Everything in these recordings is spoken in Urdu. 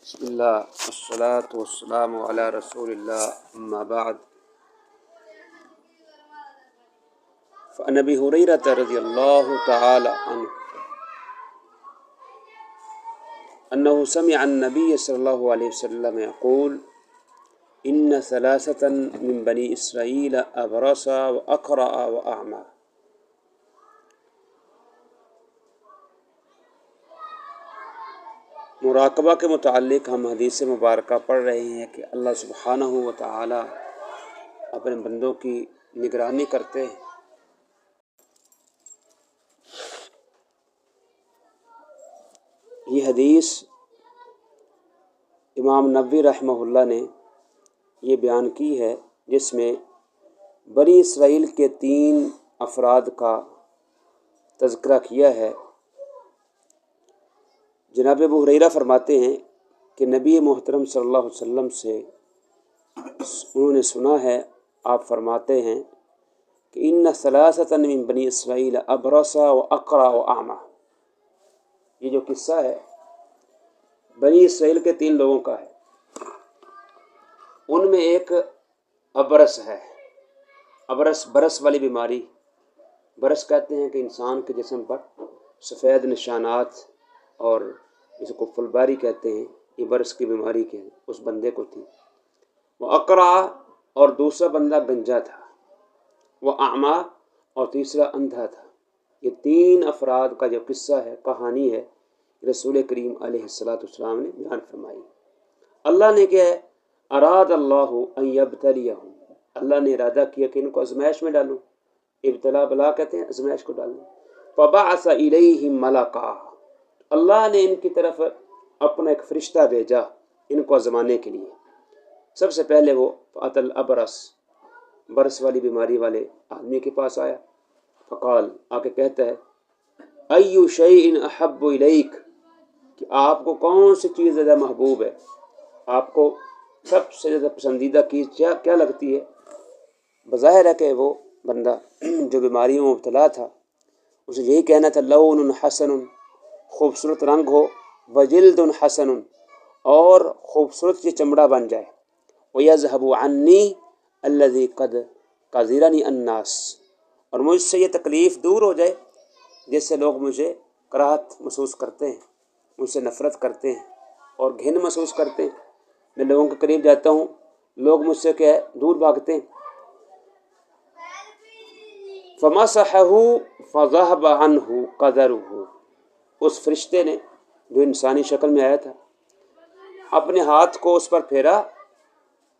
بسم اللہ والصلاة والسلام علی رسول اللہ اما بعد فعن ابی ہریرہ رضی اللہ تعالی عنہ انہ سمع النبی صلی اللہ علیہ وسلم یقول ان ثلاثة من بنی اسرائیل ابرص واقرع واعمى. مراقبہ کے متعلق ہم حدیث مبارکہ پڑھ رہے ہیں کہ اللہ سبحانہ و تعالی اپنے بندوں کی نگرانی کرتے ہیں. یہ حدیث امام نووی رحمہ اللہ نے یہ بیان کی ہے جس میں بنی اسرائیل کے 3 افراد کا تذکرہ کیا ہے. جناب ابو ہریرہ فرماتے ہیں کہ نبی محترم صلی اللہ علیہ وسلم سے انہوں نے سنا ہے، آپ فرماتے ہیں کہ ان ثلاثة من بنی اسرائیل ابرص واقرع واعمى. یہ جو قصہ ہے بنی اسرائیل کے 3 لوگوں کا ہے. ان میں ایک ابرص ہے. ابرص برس والی بیماری. برس کہتے ہیں کہ انسان کے جسم پر سفید نشانات، اور اس کو فلباری کہتے ہیں. یہ برس کی بیماری کے اس بندے کو تھی. وہ اقرع، اور دوسرا بندہ گنجا تھا. وہ اعمیٰ، اور تیسرا اندھا تھا. یہ 3 افراد کا جو قصہ ہے، کہانی ہے، رسول کریم علیہ السلام نے بیان فرمائی. اللہ نے کیا ہے، اراد اللہ ان یبتلیہم، اللہ نے ارادہ کیا کہ ان کو آزمائش میں ڈالوں. ابتلا بلا کہتے ہیں آزمائش کو ڈالنا. فبعث الیہم ملکا، اللہ نے ان کی طرف اپنا ایک فرشتہ بھیجا ان کو آزمانے کے لیے. سب سے پہلے وہ فأتی الابرص، برس والی بیماری والے آدمی کے پاس آیا. فقال، آ کے کہتا ہے، ای شیء احب الیک، کہ آپ کو کون سی چیز زیادہ محبوب ہے، آپ کو سب سے زیادہ پسندیدہ چیز کیا لگتی ہے. بظاہر ہے کہ وہ بندہ جو بیماریوں میں مبتلا تھا اسے یہی کہنا تھا، لون حسن، خوبصورت رنگ ہو، وجلد حسن، اور خوبصورت یہ چمڑا بن جائے. وَيَذْهَبُ عَنِّي الَّذِي قَدْ قَذِرَنِي النَّاسِ، اور مجھ سے یہ تکلیف دور ہو جائے جس سے لوگ مجھے کراہت محسوس کرتے ہیں، مجھ سے نفرت کرتے ہیں اور گھن محسوس کرتے ہیں. میں لوگوں کے قریب جاتا ہوں، لوگ مجھ سے کیا ہے، دور بھاگتے ہیں. فَمَسَحَهُ فَذَهَبَ عَنْهُ قَدَرُهُ، اس فرشتے نے جو انسانی شکل میں آیا تھا اپنے ہاتھ کو اس پر پھیرا،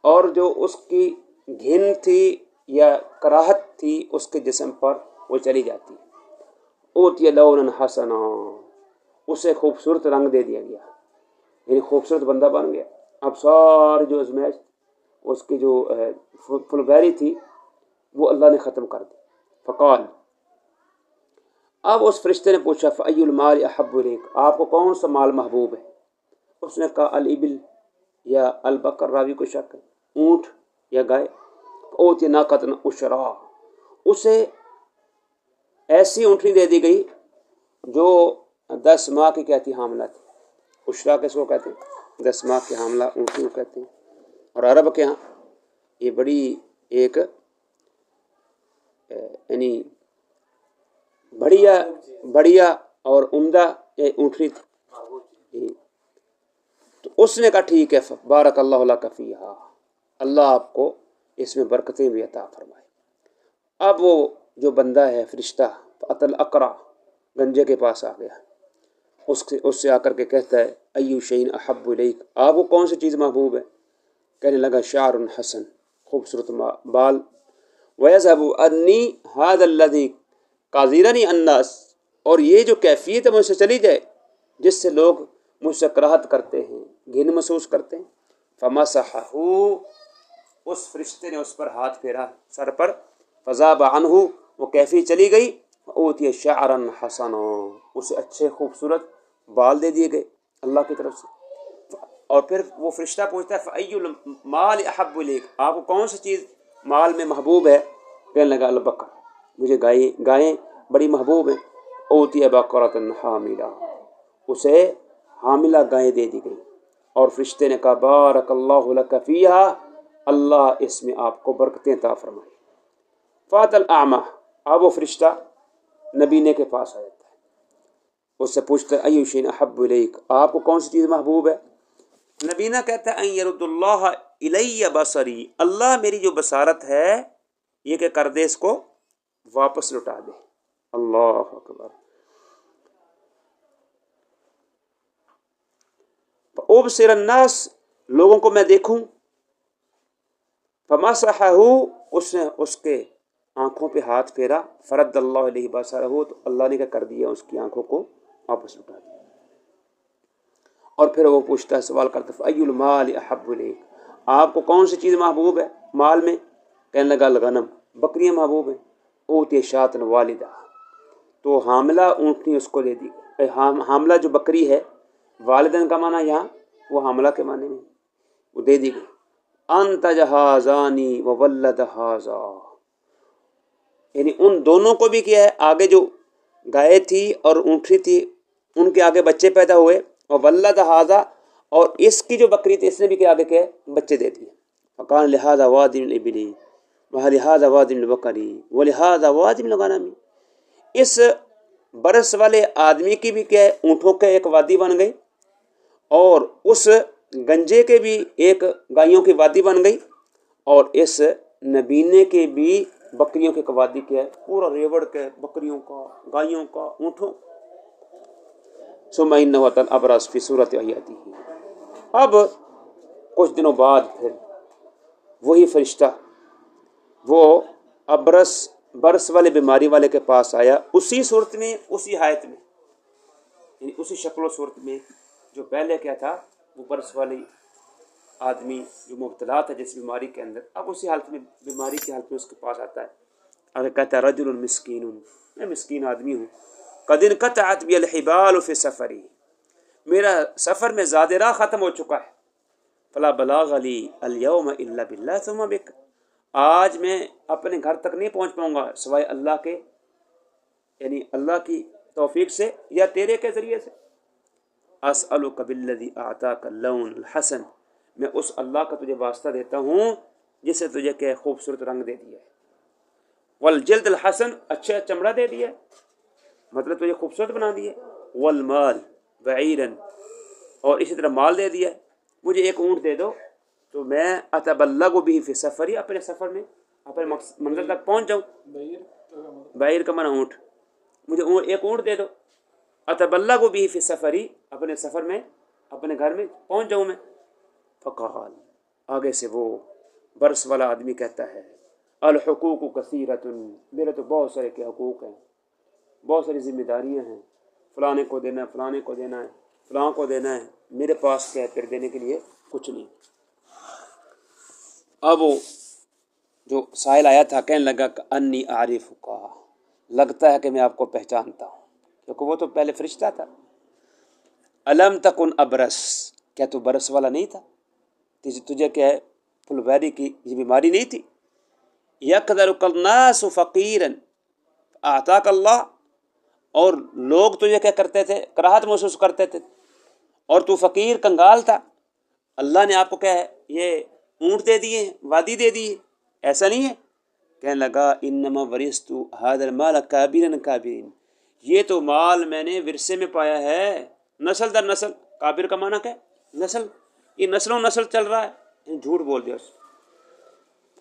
اور جو اس کی گھن تھی یا کراہت تھی اس کے جسم پر وہ چلی جاتی. اوتی لونا حسنا، اسے خوبصورت رنگ دے دیا گیا، یعنی خوبصورت بندہ بن گیا. اب ساری جو ازمائش اس کی جو فلبیری تھی وہ اللہ نے ختم کر دی. فقال، اب اس فرشتے نے پوچھا، فأی المال احب الیک، آپ کو کون سا مال محبوب ہے. اس نے کہا الابل یا البقر، راوی کو شک ہے، اونٹ یا گائے. اوتی ناقۃ عشرا، اسے ایسی اونٹنی دے دی گئی جو 10 ماہ کی کیا تھی، حاملہ تھی. عشرا کس کو کہتے ہیں، 10 ماہ کی حاملہ اونٹنی کو کہتے ہیں. اور عرب کے ہاں یہ بڑی ایک یعنی بڑھیا اور عمدہ اونٹنی تھی. تو اس نے کہا ٹھیک ہے، بارک اللہ لک فیہا، اللہ آپ کو اس میں برکتیں بھی عطا فرمائے. اب وہ جو بندہ ہے فرشتہ فأتی الاقرع، گنجے کے پاس آ گیا. اس سے آ کر کے کہتا ہے، ای شیء احب الیک، آپ کو کون سی چیز محبوب ہے. کہنے لگا شعر حسن، خوبصورت بال. وَيَذْهَبُ عَنِّي هَذَا الَّذِي قَذِرَنِي النَّاسِ، اور یہ جو کیفیت ہے مجھ سے چلی جائے جس سے لوگ مجھ سے کراہت کرتے ہیں، گھن محسوس کرتے ہیں. فَمَسَحَهُ، اس فرشتے نے اس پر ہاتھ پھیرا سر پر. فَذَهَبَ عَنْهُ، وہ کیفیت چلی گئی. فَأُوتِيَ شَعْرًا حَسَنًا، اسے اچھے خوبصورت بال دے دیے گئے اللہ کی طرف سے. اور پھر وہ فرشتہ پوچھتا ہے، فَأَيُّ الْمَالِ أَحَبُّ إِلَيْكَ، آپ کو کون سی چیز مال میں محبوب ہے. کہنے لگا البقر، مجھے گائیں بڑی محبوب ہیں. اوتی بقرۃ حاملہ، اسے حاملہ گائیں دے دی گئی. اور فرشتے نے کہا بارک اللہ لک فیہا، اللہ اس میں آپ کو برکتیں عطا فرمائے۔ فات الاعمى، اب وہ فرشتہ نبینے کے پاس آیا تھا، اس سے پوچھتا ہے ایو شیء احب الیک، آپ کو کون سی چیز محبوب ہے؟ نبینہ کہتا ہے ان یرد اللہ الی بصری، اللہ میری جو بصارت ہے یہ کہ کر دے اس کو واپس لوٹا دے۔ اللہ اکبر۔ ابصر الناس، لوگوں کو میں دیکھوں، فمسحہ، اس نے اس کے آنکھوں پہ ہاتھ پھیرا، فرد اللہ علیہ بصرہ، تو اللہ نے کیا کر دیا، اس کی آنکھوں کو واپس لوٹا دیا۔ اور پھر وہ پوچھتا ہے، سوال کرتا ہے فأی المال احب الیک، آپ کو کون سی چیز محبوب ہے مال میں؟ کہنے لگا الغنم، بکریاں محبوب ہیں۔ اوتی شاتن والدہ، تو حاملہ اونٹنی اس کو دے دی۔ حاملہ جو بکری ہے، والدن کا معنی یہاں وہ حاملہ کے معنی میں وہ دے دی گئی۔ انتج ھذانی وولد ھذا، یعنی ان دونوں کو بھی کیا ہے، آگے جو گائے تھی اور اونٹنی تھی ان کے آگے بچے پیدا ہوئے، وولد ھذا، اور اس کی جو بکری تھی اس نے بھی کیا آگے کیا بچے دے دیے۔ فقال لہذا واد من الابل ولہذا واد من البقر ولہذا واد من الغنم، اس برس والے آدمی کی بھی کیا ہے اونٹوں کے ایک وادی بن گئی، اور اس گنجے کے بھی ایک گائیوں کی وادی بن گئی، اور اس نبینے کے بھی بکریوں کی وادی کیا ہے، پورا ریوڑ کے بکریوں کا، گائیوں کا، اونٹوں۔ ثم انہ اتى الابرص فی صورت حیاتہ، اب کچھ دنوں بعد پھر وہی فرشتہ وہ ابرس، برس والے بیماری والے کے پاس آیا، اسی صورت میں، اسی حالت میں، یعنی اسی شکل و صورت میں جو پہلے کیا تھا، وہ برس والی آدمی جو مبتلا تھا جس بیماری کے اندر، اب اسی حالت میں، بیماری کی حالت میں اس کے پاس آتا ہے اور کہتا ہے رجل مسکین، میں مسکین آدمی ہوں، قد انقطعت بی الحبال فی سفری، میرا سفر میں زاد راہ ختم ہو چکا ہے، فلا بلاغ لی اليوم الا باللہ ثم بک، آج میں اپنے گھر تک نہیں پہنچ پاؤں گا سوائے اللہ کے، یعنی اللہ کی توفیق سے یا تیرے کے ذریعے سے۔ اسألک بالذی اعطاک اللون الحسن، میں اس اللہ کا تجھے واسطہ دیتا ہوں جسے تجھے کہ خوبصورت رنگ دے دیا ہے، والجلد الحسن، اچھا چمڑا دے دیا ہے، مطلب تجھے خوبصورت بنا دیا ہے، والمال بعیرن، اور اسی طرح مال دے دیا ہے، مجھے ایک اونٹ دے دو تو میں اتبلغ بھی فی سفری، اپنے سفر میں اپنے منزل تک پہنچ جاؤں۔ بعیر کا معنی اونٹ، مجھے ایک اونٹ دے دو، اتبلغ بھی فی سفری، اپنے سفر میں اپنے گھر میں پہنچ جاؤں میں۔ فقال، آگے سے وہ برس والا آدمی کہتا ہے الحقوق کثیرۃ، میرے تو بہت سارے کے حقوق ہیں، بہت ساری ذمہ داریاں ہیں، فلانے کو دینا ہے، فلانے کو دینا ہے، فلاں کو دینا ہے، میرے پاس کیا ہے پھر دینے کے لیے کچھ نہیں۔ اب وہ جو سائل آیا تھا کہنے لگا کہ انی اعرفک، لگتا ہے کہ میں آپ کو پہچانتا ہوں، کیونکہ وہ تو پہلے فرشتہ تھا۔ الم تکن ابرس، کیا تو برس والا نہیں تھا؟ تجھے کیا ہے فلویری کی یہ بیماری نہیں تھی؟ یقدرک الناس فقیرا اعطاک اللہ، اور لوگ تجھے کیا کرتے تھے، کراہت محسوس کرتے تھے، اور تو فقیر کنگال تھا، اللہ نے آپ کو کیا ہے یہ اونٹ دے دیے ہیں، وادی دے دی ہے، ایسا نہیں ہے؟ کہنے لگا انما ورثت ھذا المال کابرا کابرین، یہ تو مال میں نے ورثے میں پایا ہے نسل در نسل، کابر کا معنی کیا ہے نسل، یہ نسلوں نسل چل رہا ہے، جھوٹ بول دیا اس۔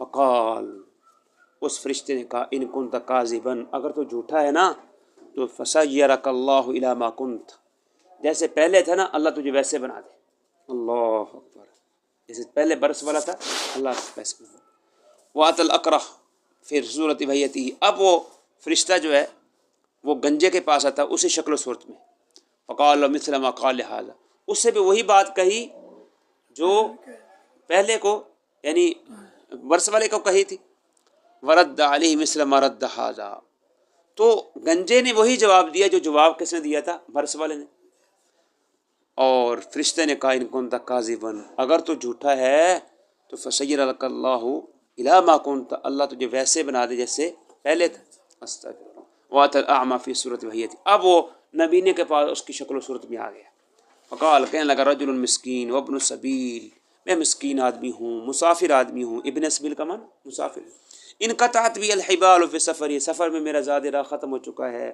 فقال، اس فرشتے نے کہا ان کنت کاذبا، اگر تو جھوٹا ہے نا تو فسیرک اللہ الی ما کنت، جیسے پہلے تھا نا اللہ تجھے ویسے بنا دے۔ اللہ اکبر، جیسے پہلے برس والا تھا اللہ ویسے بنا دے۔ وات الاقرہ پھر صورت بھیتی، اب وہ فرشتہ جو ہے وہ گنجے کے پاس آتا اسی شکل و صورت میں، فقال مثل ما قال ھذا، اس سے بھی وہی بات کہی جو پہلے کو یعنی برس والے کو کہی تھی، ورد علیہ مثل ما رد ھذا، تو گنجے نے وہی جواب دیا جو جواب کس نے دیا تھا، برس والے نے۔ اور فرشتے نے کہا ان کنت کاذبا، اگر تو جھوٹا ہے تو فسیرک اللہ الی ما کنت، اللہ تجھے ویسے بنا دے جیسے پہلے تھا۔ استغفر۔ وات الاعمى فی صورت وحیت، اب وہ نبینے کے پاس اس کی شکل و صورت میں آ گیا، فقال کہنے لگا رجل مسکین وابن السبیل، میں مسکین آدمی ہوں، مسافر آدمی ہوں۔ ابن سبیل کا معنی مسافر۔ انقطعت بی الحبال فی سفری، سفر میں میرا زاد راہ ختم ہو چکا ہے۔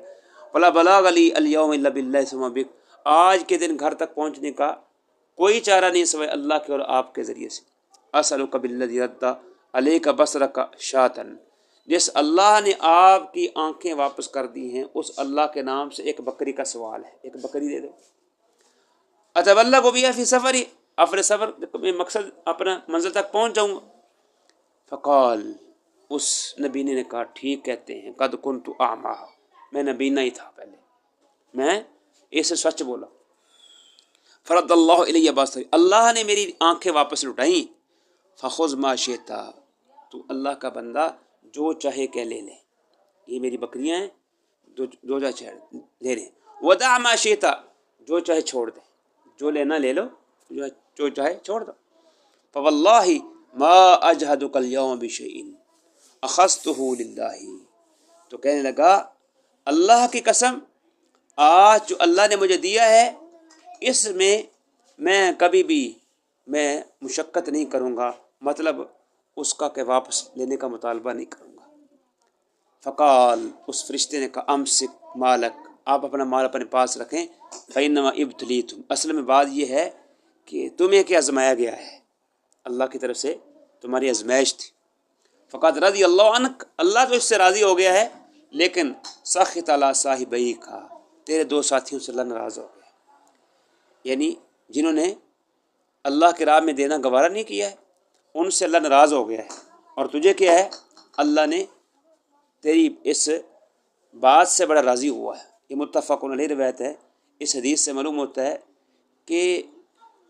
فلا بلاغ لی الیوم الا باللہ ثم بک، آج کے دن گھر تک پہنچنے کا کوئی چارہ نہیں سوائے اللہ کے اور آپ کے ذریعے سے۔ اسألک بالذی رد علیک بصرک شاۃ، جس اللہ نے آپ کی آنکھیں واپس کر دی ہیں اس اللہ کے نام سے ایک بکری کا سوال ہے، ایک بکری دے دو۔ اتبلغ بها فی سفری، اپنے سفر میں مقصد اپنا منزل تک پہنچ جاؤں گا۔ فقال، اس نبینے نے کہا ٹھیک کہتے ہیں، قد کنت اعمی، میں نبینا ہی تھا پہلے، میں اسے سچ بولا۔ فرد اللہ الی بصری، اللہ نے میری آنکھیں واپس لٹائیں۔ فخذ ما شئت، تو اللہ کا بندہ جو چاہے کہ لے لے، یہ میری بکریاں ہیں، جو چاہے لے لیں۔ ودع ما شئت، جو چاہے چھوڑ دے، جو لینا لے لو، جو چاہے چھوڑ دو۔ فواللہ ما اجہدک اليوم بشیء اخذتہ للہ، تو کہنے لگا اللہ کی قسم، آج جو اللہ نے مجھے دیا ہے اس میں کبھی بھی میں مشقت نہیں کروں گا، مطلب اس کا کہ واپس لینے کا مطالبہ نہیں کروں گا۔ فقال، اس فرشتے نے کہا امسک مالک، آپ اپنا مال اپنے پاس رکھیں، فإنما ابتلیتم، اصل میں بات یہ ہے کہ تمہیں کیا آزمایا گیا ہے، اللہ کی طرف سے تمہاری آزمائش تھی۔ فقط رضی اللہ عنک، اللہ تو اس سے راضی ہو گیا ہے، لیکن سخط علی صاحبیک، تیرے دو ساتھیوں سے اللہ ناراض ہو گیا، یعنی جنہوں نے اللہ کی راہ میں دینا گوارا نہیں کیا ہے ان سے اللہ ناراض ہو گیا ہے، اور تجھے کیا ہے، اللہ نے تیری اس بات سے بڑا راضی ہوا ہے۔ یہ متفق علیہ روایت ہے۔ اس حدیث سے معلوم ہوتا ہے کہ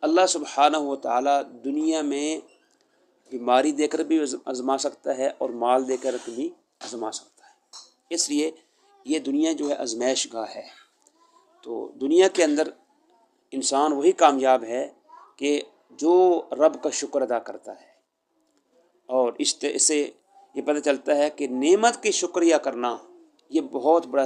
اللہ سبحانہ و تعالیٰ دنیا میں بیماری دے کر بھی آزما سکتا ہے اور مال دے کر بھی آزما سکتا ہے، اس لیے یہ دنیا جو ہے آزمائش گاہ ہے۔ تو دنیا کے اندر انسان وہی کامیاب ہے کہ جو رب کا شکر ادا کرتا ہے، اور اس سے یہ پتہ چلتا ہے کہ نعمت کی شکریہ کرنا یہ بہت بڑا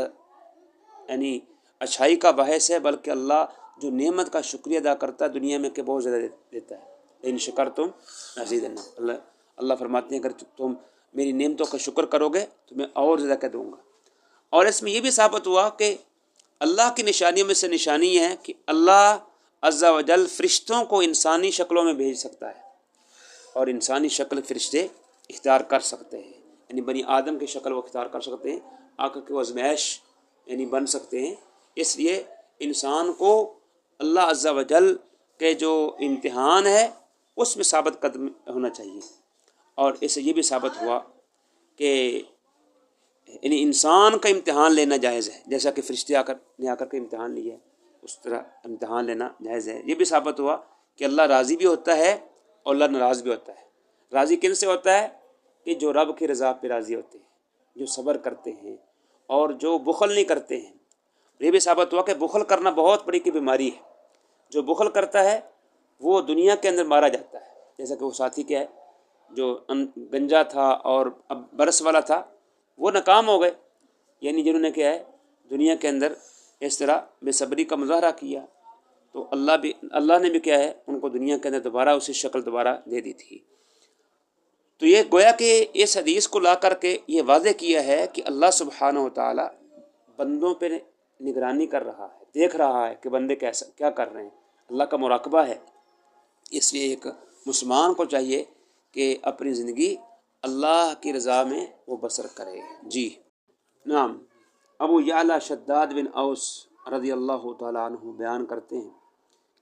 یعنی اچھائی کا باعث ہے، بلکہ اللہ جو نعمت کا شکریہ ادا کرتا ہے دنیا میں کہ بہت زیادہ دیتا ہے۔ ان شکرتم لازیدنکم، اللہ فرماتے ہیں اگر تم میری نعمتوں کا شکر کرو گے تو میں اور زیادہ کر دوں گا۔ اور اس میں یہ بھی ثابت ہوا کہ اللہ کی نشانیوں میں سے نشانی ہے کہ اللہ عز و جل فرشتوں کو انسانی شکلوں میں بھیج سکتا ہے، اور انسانی شکل فرشتے اختیار کر سکتے ہیں، یعنی بنی آدم کی شکل وہ اختیار کر سکتے ہیں، آ کر کے وہ آزمائش یعنی بن سکتے ہیں۔ اس لیے انسان کو اللہ عز و جل کے جو امتحان ہے اس میں ثابت قدم ہونا چاہیے۔ اور اس سے یہ بھی ثابت ہوا کہ یعنی انسان کا امتحان لینا جائز ہے، جیسا کہ فرشتے آ کر کے امتحان لیا ہے اس طرح امتحان لینا جائز ہے۔ یہ بھی ثابت ہوا کہ اللہ راضی بھی ہوتا ہے اور اللہ ناراض بھی ہوتا ہے۔ راضی کن سے ہوتا ہے؟ کہ جو رب کی رضا پہ راضی ہوتے ہیں، جو صبر کرتے ہیں اور جو بخل نہیں کرتے ہیں۔ یہ بھی ثابت ہوا کہ بخل کرنا بہت بڑی کی بیماری ہے، جو بخل کرتا ہے وہ دنیا کے اندر مارا جاتا ہے، جیسا کہ وہ ساتھی کیا ہے جو گنجا تھا اور اب برس والا تھا وہ ناکام ہو گئے، یعنی جنہوں نے کیا ہے دنیا کے اندر اس طرح بے صبری کا مظاہرہ کیا، تو اللہ نے بھی کیا ہے ان کو دنیا کے اندر دوبارہ اسی شکل دوبارہ دے دی تھی۔ تو یہ گویا کہ اس حدیث کو لا کر کے یہ واضح کیا ہے کہ اللہ سبحانہ و تعالیٰ بندوں پہ نگرانی کر رہا ہے، دیکھ رہا ہے کہ بندے کیا کر رہے ہیں، اللہ کا مراقبہ ہے۔ اس لیے ایک مسلمان کو چاہیے کہ اپنی زندگی اللہ کی رضا میں وہ بسر کرے۔ جی نعم، ابو یعلا شداد بن اوس رضی اللہ تعالیٰ عنہ بیان کرتے ہیں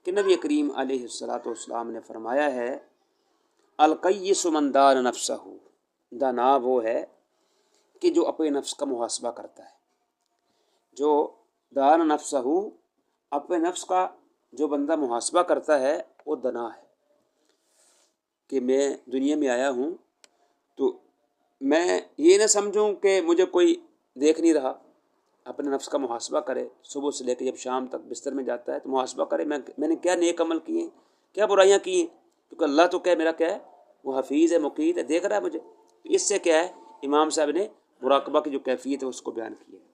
کہ نبی کریم علیہ السلام نے فرمایا ہے القیس من دان نفسہ، دانا وہ ہے کہ جو اپنے نفس کا محاسبہ کرتا ہے، جو دان نفسہ، اپنے نفس کا جو بندہ محاسبہ کرتا ہے وہ دنا ہے، کہ میں دنیا میں آیا ہوں تو میں یہ نہ سمجھوں کہ مجھے کوئی دیکھ نہیں رہا، اپنے نفس کا محاسبہ کرے، صبح سے لے کے جب شام تک بستر میں جاتا ہے تو محاسبہ کرے میں نے کیا نیک عمل کیے ہیں، کیا برائیاں کی ہیں، کیونکہ اللہ تو کیا میرا کیا ہے وہ حفیظ ہے، مقیت ہے، دیکھ رہا ہے مجھے۔ اس سے کیا ہے امام صاحب نے مراقبہ کی جو کیفیت ہے اس کو بیان کی ہے۔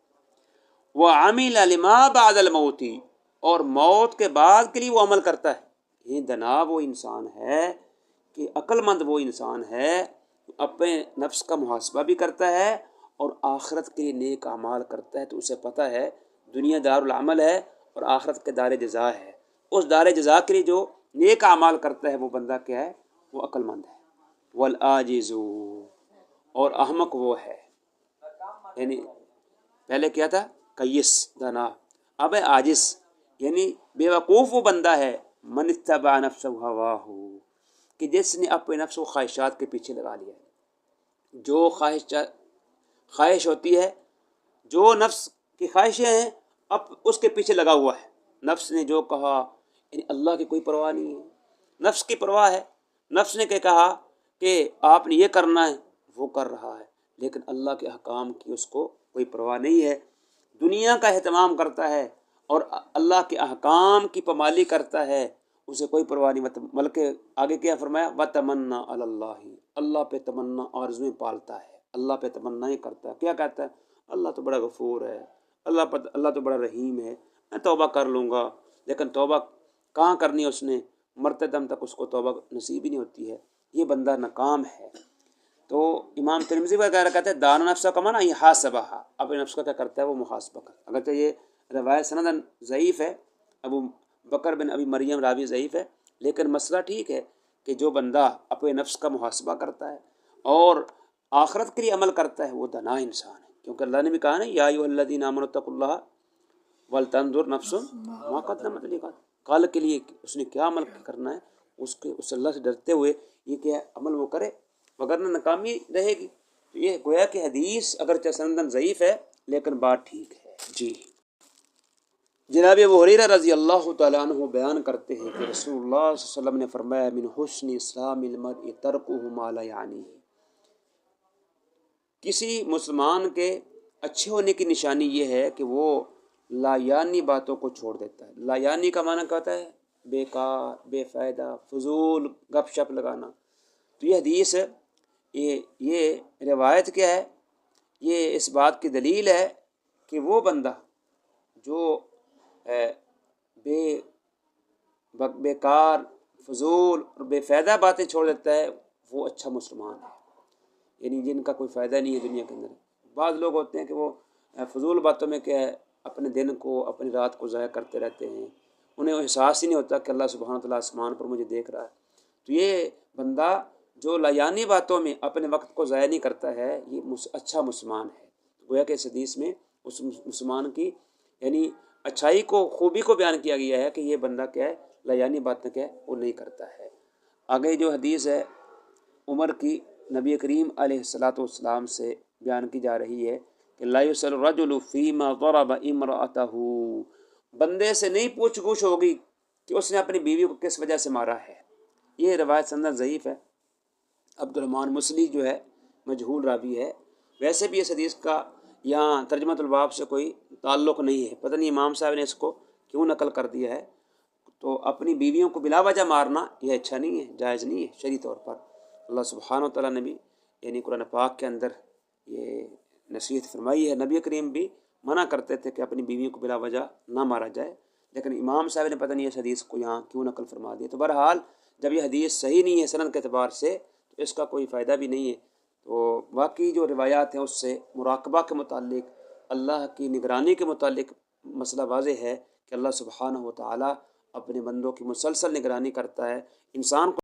وَعَمِلَ لِمَا بَعْدَ الْمَوْتِ، اور موت کے بعد کے لیے وہ عمل کرتا ہے، یہ دنا وہ انسان ہے کہ عقل مند وہ انسان ہے اپنے نفس کا محاسبہ بھی کرتا ہے اور آخرت کے لیے نیک اعمال کرتا ہے، تو اسے پتہ ہے دنیا دار العمل ہے اور آخرت کے دار جزا ہے، اس دار جزا کے لیے جو نیک اعمال کرتا ہے وہ بندہ کیا ہے؟ وہ عقل مند ہے۔ والعاجز، اور احمق وہ ہے، یعنی پہلے کیا تھا؟ کیس دنا، اب ہے عاجز، یعنی بے وقوف وہ بندہ ہے من اتبع نفسہ ہواہ، کہ جس نے اپنے نفس و خواہشات کے پیچھے لگا لیا ہے۔ جو خواہش ہوتی ہے، جو نفس کی خواہشیں ہیں، اب اس کے پیچھے لگا ہوا ہے۔ نفس نے جو کہا، یعنی اللہ کی کوئی پرواہ نہیں ہے، نفس کی پرواہ ہے۔ نفس نے کہا کہ آپ نے یہ کرنا ہے، وہ کر رہا ہے، لیکن اللہ کے احکام کی اس کو کوئی پرواہ نہیں ہے، دنیا کا اہتمام کرتا ہے اور اللہ کے احکام کی پامالی کرتا ہے، اسے کوئی پرواہ نہیں۔ بلکہ آگے کیا فرمایا؟ وَتَمَنَّا عَلَى اللَّهِ، اللہ پہ تمنا آرزویں پالتا ہے، اللہ پہ تمنا ہی کرتا ہے۔ کیا کہتا ہے؟ اللہ تو بڑا غفور ہے، اللہ تو بڑا رحیم ہے، میں توبہ کر لوں گا، لیکن توبہ کہاں کرنی ہے؟ اس نے مرتے دم تک اس کو توبہ نصیب ہی نہیں ہوتی ہے، یہ بندہ ناکام ہے۔ تو امام ترمذی وغیرہ کہتے ہیں دان نفسہ کا معنی یحاسبہ، اپنے نفس کا کیا کرتا ہے؟ وہ محاسبہ کرتا ہے۔ اگرچہ یہ روایت سندن ضعیف ہے، ابو بکر بن ابی مریم راوی ضعیف ہے، لیکن مسئلہ ٹھیک ہے کہ جو بندہ اپنے نفس کا محاسبہ کرتا ہے اور آخرت کے لیے عمل کرتا ہے وہ دنا انسان ہے، کیونکہ اللہ نے بھی کہا نا یا ایھا الذین آمنوا اتقوا اللہ ولتنظر نفس ما قدمت لغد، کل کے لیے اس نے کیا عمل کرنا ہے، اس اللہ سے ڈرتے ہوئے یہ کیا عمل وہ کرے، وگرنہ ناکامی رہے گی۔ تو یہ گویا کہ حدیث اگرچہ سندن ضعیف ہے لیکن بات ٹھیک ہے۔ جی جناب ابو ہریرہ رضی اللہ تعالیٰ عنہ بیان کرتے ہیں کہ رسول اللہ صلی اللہ علیہ وسلم نے فرمایا من حسن اسلام المرء ترکہ ما لا یعنیہ، کسی مسلمان کے اچھے ہونے کی نشانی یہ ہے کہ وہ لا یعنی باتوں کو چھوڑ دیتا ہے۔ لا یعنی کا معنی کیا ہوتا ہے؟ بیکار، بے فائدہ، فضول گپ شپ لگانا۔ تو یہ حدیث، یہ روایت کیا ہے؟ یہ اس بات کی دلیل ہے کہ وہ بندہ جو بیکار، فضول اور بے فائدہ باتیں چھوڑ دیتا ہے وہ اچھا مسلمان ہے، یعنی جن کا کوئی فائدہ نہیں ہے دنیا کے اندر۔ بعض لوگ ہوتے ہیں کہ وہ فضول باتوں میں کیا ہے اپنے دن کو، اپنی رات کو ضائع کرتے رہتے ہیں، انہیں احساس ہی نہیں ہوتا کہ اللہ سبحانہ وتعالیٰ آسمان پر مجھے دیکھ رہا ہے۔ تو یہ بندہ جو لایانی باتوں میں اپنے وقت کو ضائع نہیں کرتا ہے یہ اچھا مسلمان ہے۔ گویا کہ اس حدیث میں اس مسلمان کی یعنی اچھائی کو، خوبی کو بیان کیا گیا ہے کہ یہ بندہ کیا ہے لایانی باتیں کیا ہے وہ نہیں کرتا ہے۔ آگے جو حدیث ہے عمر کی، نبی کریم علیہ الصلاۃ والسلام سے بیان کی جا رہی ہے کہ لا یسأل الرجل فیما ضرب امرأتہ، بندے سے نہیں پوچھ گچھ ہوگی کہ اس نے اپنی بیوی کو کس وجہ سے مارا ہے۔ یہ روایت سندن ضعیف ہے، عبد الرحمن مسلی جو ہے مجہول راوی ہے، ویسے بھی اس حدیث کا یہاں ترجمۃ الباب سے کوئی تعلق نہیں ہے، پتہ نہیں امام صاحب نے اس کو کیوں نقل کر دیا ہے۔ تو اپنی بیویوں کو بلا وجہ مارنا یہ اچھا نہیں ہے، جائز نہیں ہے شرعی طور پر۔ اللہ سبحانہ وتعالیٰ نے بھی یعنی قرآن پاک کے اندر یہ نصیحت فرمائی ہے، نبی کریم بھی منع کرتے تھے کہ اپنی بیویوں کو بلا وجہ نہ مارا جائے، لیکن امام صاحب نے پتہ نہیں اس حدیث کو یہاں کیوں نقل فرما دیا۔ تو بہرحال جب یہ حدیث صحیح نہیں ہے سند کے اعتبار سے تو اس کا کوئی فائدہ بھی نہیں ہے۔ تو باقی جو روایات ہیں اس سے مراقبہ کے متعلق، اللہ کی نگرانی کے متعلق مسئلہ واضح ہے کہ اللہ سبحانہ وتعالیٰ اپنے بندوں کی مسلسل نگرانی کرتا ہے، انسان کو